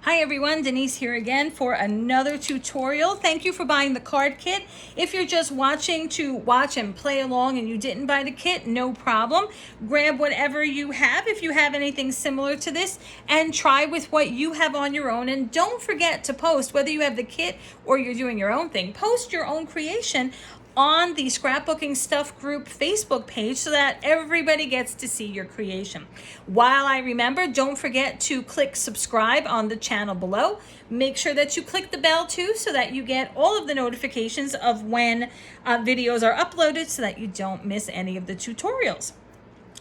Hi everyone, Denise here again for another tutorial. Thank you for buying the card kit. If you're just watching to watch and play along and you didn't buy the kit, no problem. Grab whatever you have if you have anything similar to this and try with what you have on your own. And don't forget to post, whether you have the kit or you're doing your own thing, post your own creation on the Scrapbooking Stuff group Facebook page so that everybody gets to see your creation. While I remember, don't forget to click subscribe on the channel below. Make sure that you click the bell too so that you get all of the notifications of when videos are uploaded so that you don't miss any of the tutorials.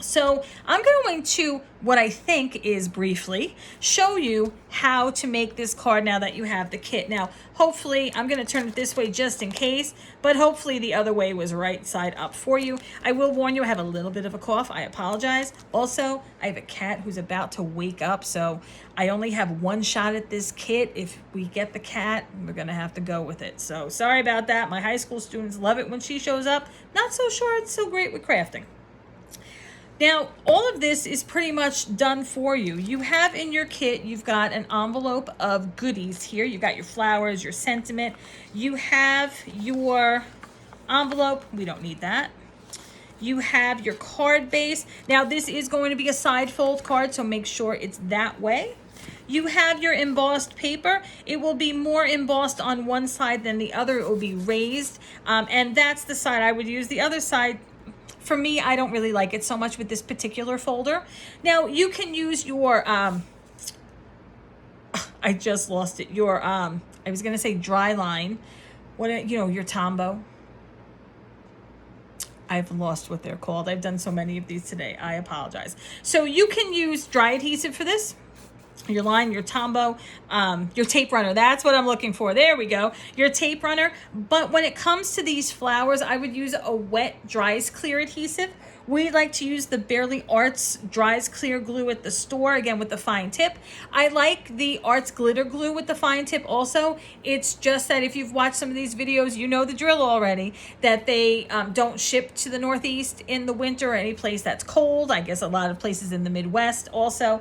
So I'm going to, what I think is briefly, show you how to make this card now that you have the kit. Now, hopefully, I'm going to turn it this way just in case, but hopefully the other way was right side up for you. I will warn you, I have a little bit of a cough. I apologize. Also, I have a cat who's about to wake up, so I only have one shot at this kit. If we get the cat, we're going to have to go with it. So sorry about that. My high school students love it when she shows up. Not so sure it's so great with crafting. Now, all of this is pretty much done for you. You have in your kit, you've got an envelope of goodies here. You've got your flowers, your sentiment. You have your envelope. We don't need that. You have your card base. Now, this is going to be a side fold card, so make sure it's that way. You have your embossed paper. It will be more embossed on one side than the other. It will be raised, and that's the side I would use. The other side, for me, I don't really like it so much with this particular folder. Now, you can use your, I just lost it, your, I was going to say dry line, your Tombow. I've lost what they're called. I've done so many of these today. I apologize. So you can use dry adhesive for this. Your line, your Tombow, your tape runner. That's what I'm looking for. There we go. Your tape runner. But when it comes to these flowers, I would use a wet dries clear adhesive. We like to use the Bearly Arts dries clear glue at the store, again with the fine tip. I like the Arts glitter glue with the fine tip also. It's just that if you've watched some of these videos, you know the drill already, that they don't ship to the Northeast in the winter or any place that's cold. I guess a lot of places in the Midwest also,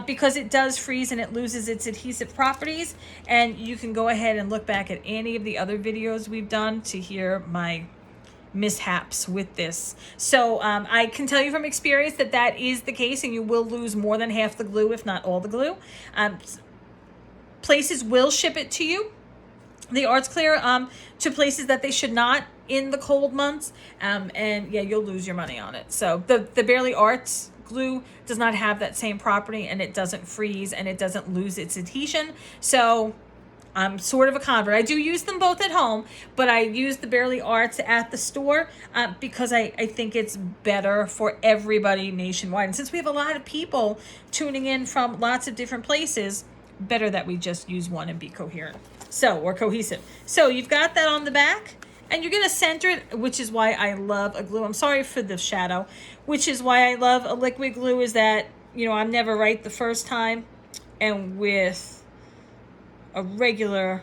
because it does freeze and it loses its adhesive properties. And you can go ahead and look back at any of the other videos we've done to hear my mishaps with this. So I can tell you from experience that that is the case, and you will lose more than half the glue, if not all the glue. Places will ship it to you, the Arts Clear, to places that they should not in the cold months, and yeah, you'll lose your money on it. So the Bearly Arts glue does not have that same property, and it doesn't freeze and it doesn't lose its adhesion. So I'm sort of a convert. I do use them both at home, but I use the Bearly Arts at the store because I think it's better for everybody nationwide. And since we have a lot of people tuning in from lots of different places, better that we just use one and be coherent. Or cohesive. So you've got that on the back, and you're going to center it, which is why I love a glue. I'm sorry for the shadow, which is why I love a liquid glue, is that, I'm never right the first time. And with a regular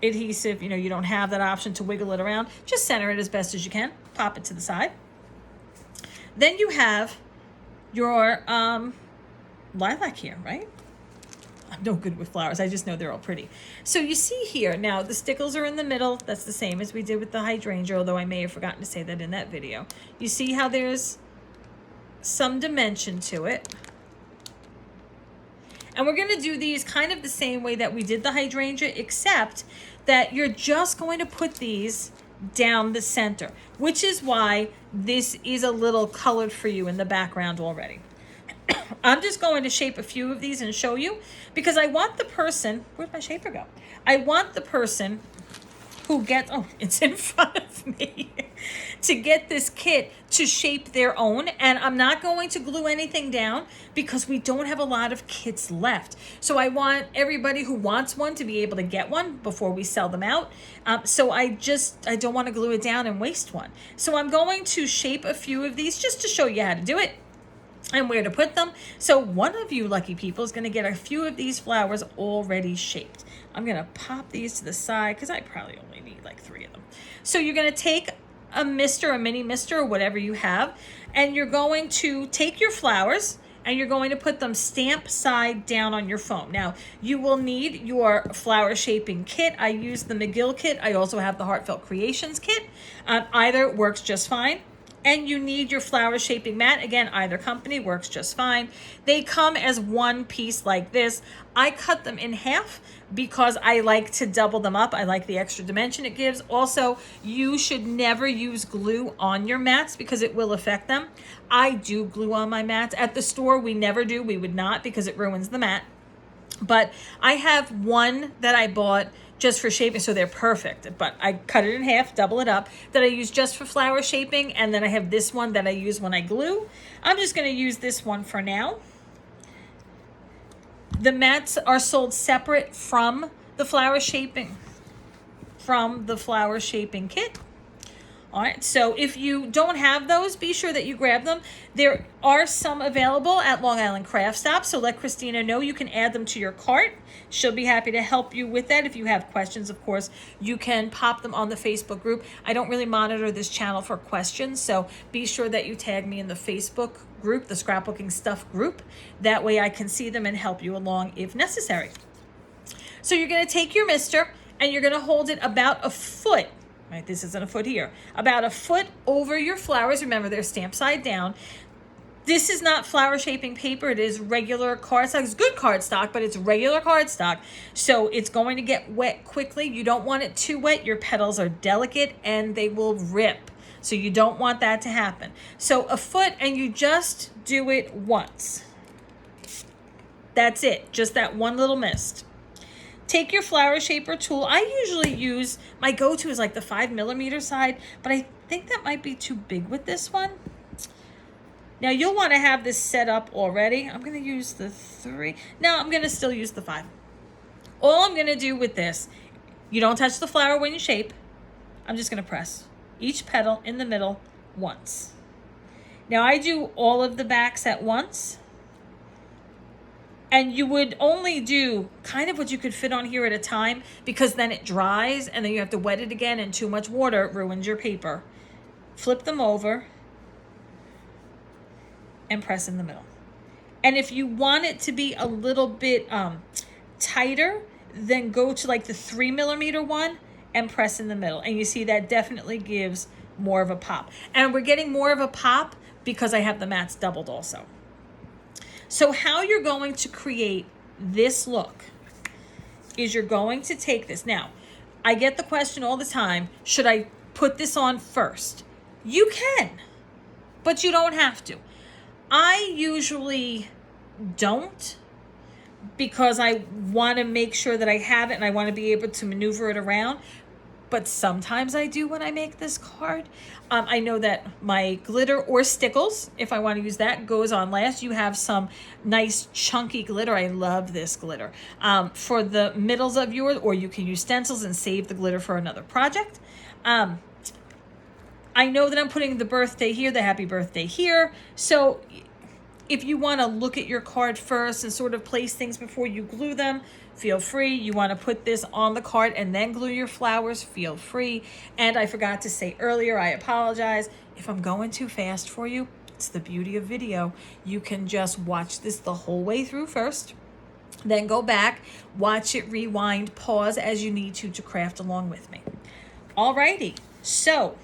adhesive, you don't have that option to wiggle it around. Just center it as best as you can. Pop it to the side. Then you have your lilac here, right? I'm no good with flowers. I just know they're all pretty. So you see here, now the stickles are in the middle. That's the same as we did with the hydrangea, although I may have forgotten to say that in that video. You see how there's some dimension to it. And we're going to do these kind of the same way that we did the hydrangea, except that you're just going to put these down the center, which is why this is a little colored for you in the background already. I'm just going to shape a few of these and show you, because I want the person, where'd my shaper go? I want the person who gets, oh, it's in front of me, to get this kit to shape their own. And I'm not going to glue anything down because we don't have a lot of kits left. So I want everybody who wants one to be able to get one before we sell them out. So I don't want to glue it down and waste one. So I'm going to shape a few of these just to show you how to do it and where to put them. So one of you lucky people is going to get a few of these flowers already shaped. I'm going to pop these to the side because I probably only need like 3 of them. So you're going to take a mister, a mini mister, or whatever you have, and you're going to take your flowers and you're going to put them stamp side down on your foam. Now, you will need your flower shaping kit. I use the McGill kit. I also have the Heartfelt Creations kit. Either works just fine. And you need your flower shaping mat. Again, either company works just fine. They come as one piece like this. I cut them in half because I like to double them up. I like the extra dimension it gives. Also, you should never use glue on your mats because it will affect them. I do glue on my mats. At the store, we never do. We would not because it ruins the mat. But I have one that I bought just for shaping, so they're perfect. But I cut it in half, double it up, that I use just for flower shaping, and then I have this one that I use when I glue. I'm just going to use this one for now. The mats are sold separate from the flower shaping kit. All right, so if you don't have those, be sure that you grab them. There are some available at Long Island Craft Stop, so let Christina know. You can add them to your cart. She'll be happy to help you with that. If you have questions, of course, you can pop them on the Facebook group. I don't really monitor this channel for questions, so be sure that you tag me in the Facebook group, the Scrapbooking Stuff group. That way I can see them and help you along if necessary. So you're going to take your mister and you're going to hold it about a foot. Right, this isn't a foot here. About a foot over your flowers. Remember, they're stamped side down. This is not flower shaping paper. It is regular cardstock. It's good cardstock, but it's regular cardstock. So it's going to get wet quickly. You don't want it too wet. Your petals are delicate and they will rip. So you don't want that to happen. So a foot, and you just do it once. That's it. Just that one little mist. Take your flower shaper tool. I usually use, my go-to is like the 5mm side, but I think that might be too big with this one. Now you'll want to have this set up already. I'm going to use the 3. No, I'm going to still use the 5. All I'm going to do with this, you don't touch the flower when you shape. I'm just going to press each petal in the middle once. Now I do all of the backs at once. And you would only do kind of what you could fit on here at a time, because then it dries and then you have to wet it again, and too much water ruins your paper. Flip them over and press in the middle. And if you want it to be a little bit tighter, then go to like the 3mm one and press in the middle. And you see that definitely gives more of a pop. And we're getting more of a pop because I have the mats doubled also. So how you're going to create this look is you're going to take this. Now, I get the question all the time, should I put this on first? You can, but you don't have to. I usually don't, because I want to make sure that I have it and I want to be able to maneuver it around. But sometimes I do when I make this card. I know that my glitter or stickles, if I want to use that, goes on last. You have some nice chunky glitter. I love this glitter. For the middles of yours, or you can use stencils and save the glitter for another project. I know that I'm putting the birthday here, the happy birthday here. So if you want to look at your card first and sort of place things before you glue them, feel free. You want to put this on the card and then glue your flowers, feel free. And I forgot to say earlier, I apologize. If I'm going too fast for you, it's the beauty of video. You can just watch this the whole way through first, then go back, watch it, rewind, pause as you need to craft along with me. Alrighty, so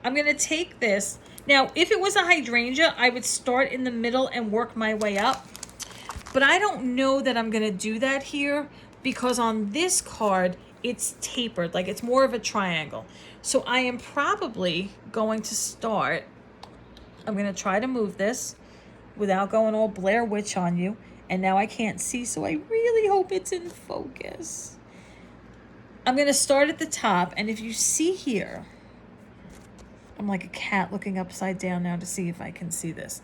I'm going to take this. Now, if it was a hydrangea, I would start in the middle and work my way up. But I don't know that I'm going to do that here, because on this card, it's tapered, like it's more of a triangle. So I am probably going to start, I'm going to try to move this without going all Blair Witch on you. And now I can't see, so I really hope it's in focus. I'm going to start at the top, and if you see here, I'm like a cat looking upside down now to see if I can see this.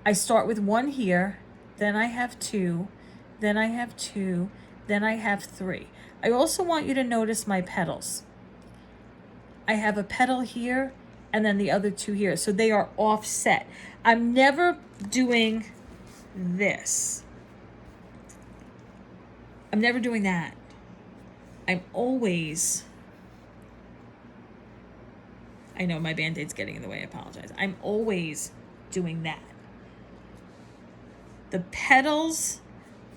I start with 1 here, then I have 2, then I have 2, then I have 3. I also want you to notice my petals. I have a petal here and then the other 2 here, so they are offset. I'm never doing this. I'm never doing that. I'm always, I know my Band-Aid's getting in the way, I apologize. I'm always doing that. the petals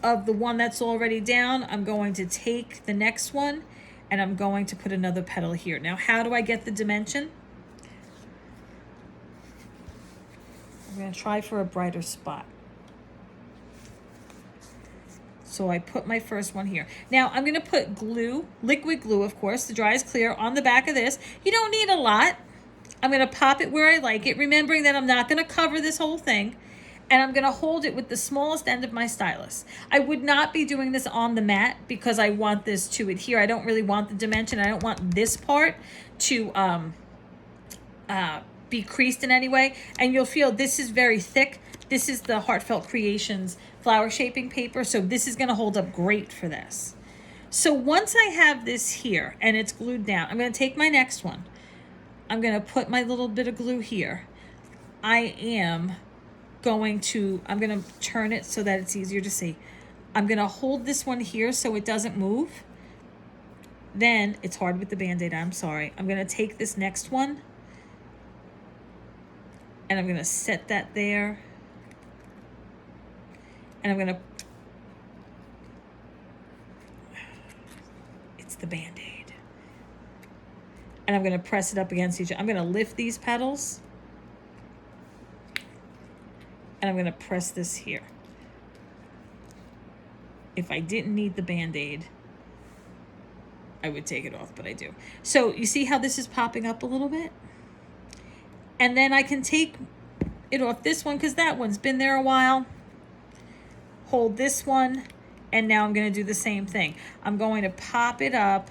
of the one that's already down, I'm going to take the next one and I'm going to put another petal here. Now, how do I get the dimension? I'm going to try for a brighter spot. So I put my first one here. Now I'm going to put glue, liquid glue, of course, the dry is clear, on the back of this. You don't need a lot. I'm going to pop it where I like it, remembering that I'm not going to cover this whole thing. And I'm going to hold it with the smallest end of my stylus. I would not be doing this on the mat because I want this to adhere. I don't really want the dimension. I don't want this part to be creased in any way. And you'll feel this is very thick. This is the Heartfelt Creations flower shaping paper. So this is going to hold up great for this. So once I have this here and it's glued down, I'm going to take my next one. I'm going to put my little bit of glue here. I'm going to turn it so that it's easier to see. I'm going to hold this one here so it doesn't move. Then, it's hard with the Band-Aid, I'm sorry. I'm going to take this next one and I'm going to set that there. And I'm going to, it's the Band-Aid. And I'm going to press it up against each other. I'm going to lift these petals. And I'm going to press this here. If I didn't need the Band-Aid, I would take it off, but I do. So you see how this is popping up a little bit? And then I can take it off this one because that one's been there a while. Hold this one, and now I'm going to do the same thing. I'm going to pop it up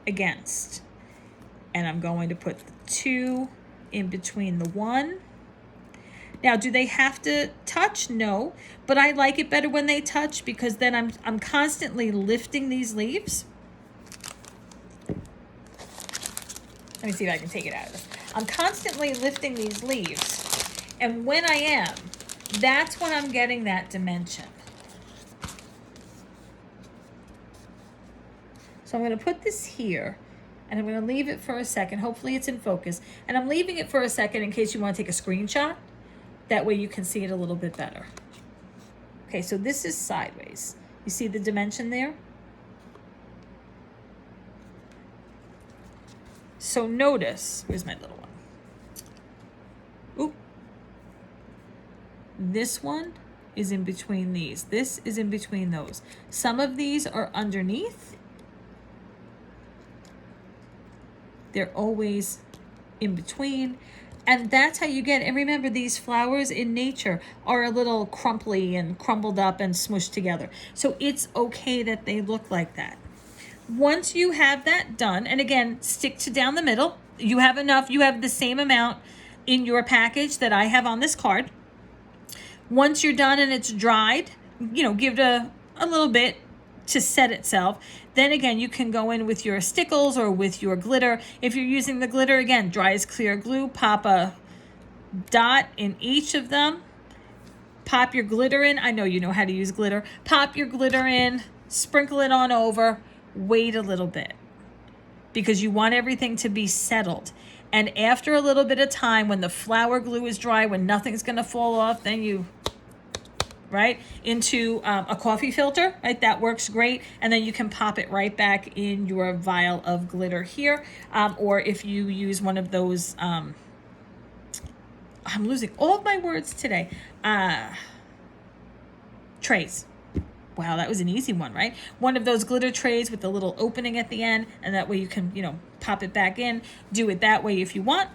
against, and I'm going to put the two in between the one. Now, do they have to touch? No, but I like it better when they touch because then I'm constantly lifting these leaves. Let me see if I can take it out of this. I'm constantly lifting these leaves, and when I am, that's when I'm getting that dimension. So I'm going to put this here, and I'm going to leave it for a second. Hopefully it's in focus. And I'm leaving it for a second in case you want to take a screenshot. That way you can see it a little bit better. Okay, so this is sideways. You see the dimension there? So notice, where's my little one? Oop. This one is in between these. This is in between those. Some of these are underneath. They're always in between. And that's how you get, and remember, these flowers in nature are a little crumply and crumbled up and smushed together. So it's okay that they look like that. Once you have that done, and again, stick to down the middle. You have enough, you have the same amount in your package that I have on this card. Once you're done and it's dried, give it a little bit to set itself. Then again, you can go in with your stickles or with your glitter. If you're using the glitter, again, dry as clear glue, pop a dot in each of them. Pop your glitter in. I know you know how to use glitter. Pop your glitter in, sprinkle it on over, wait a little bit because you want everything to be settled. And after a little bit of time, when the flower glue is dry, when nothing's going to fall off, then you into a coffee filter, right? That works great. And then you can pop it right back in your vial of glitter here. Or if you use one of those, I'm losing all of my words today. Trays. Wow, that was an easy one, right? One of those glitter trays with the little opening at the end, and that way you can, pop it back in. Do it that way if you want.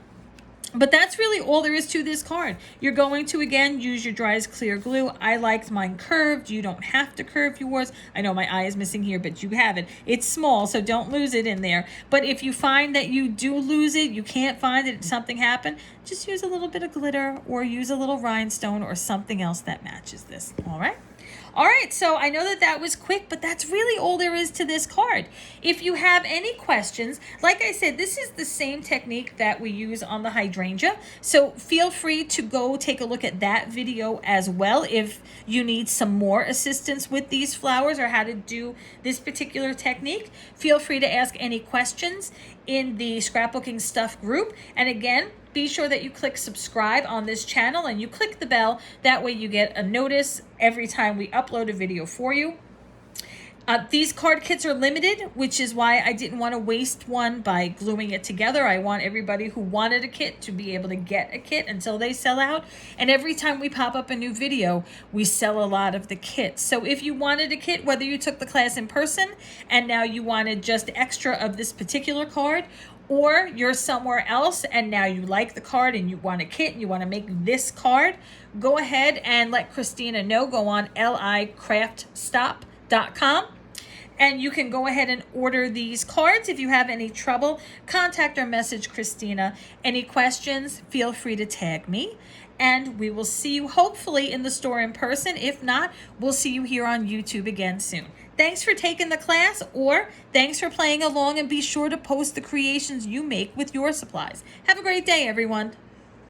But that's really all there is to this card. You're going to, again, use your dry as clear glue. I liked mine curved. You don't have to curve yours. I know my eye is missing here, but you have it. It's small, so don't lose it in there. But if you find that you do lose it, you can't find it, something happened, just use a little bit of glitter or use a little rhinestone or something else that matches this, all right? All right, so I know that was quick, but that's really all there is to this card. If you have any questions, like I said, this is the same technique that we use on the hydrangea. So feel free to go take a look at that video as well if you need some more assistance with these flowers or how to do this particular technique. Feel free to ask any questions in the Scrapbooking Stuff group. And again, be sure that you click subscribe on this channel and you click the bell. That way you get a notice every time we upload a video for you. These card kits are limited, which is why I didn't want to waste one by gluing it together. I want everybody who wanted a kit to be able to get a kit until they sell out. And every time we pop up a new video, we sell a lot of the kits. So if you wanted a kit, whether you took the class in person and now you wanted just extra of this particular card, or you're somewhere else and now you like the card and you want a kit and you want to make this card, go ahead and let Christina know. Go on licraftstop.com. And you can go ahead and order these cards. If you have any trouble, contact or message Christina. Any questions, feel free to tag me. And we will see you hopefully in the store in person. If not, we'll see you here on YouTube again soon. Thanks for taking the class, or thanks for playing along, and be sure to post the creations you make with your supplies. Have a great day, everyone.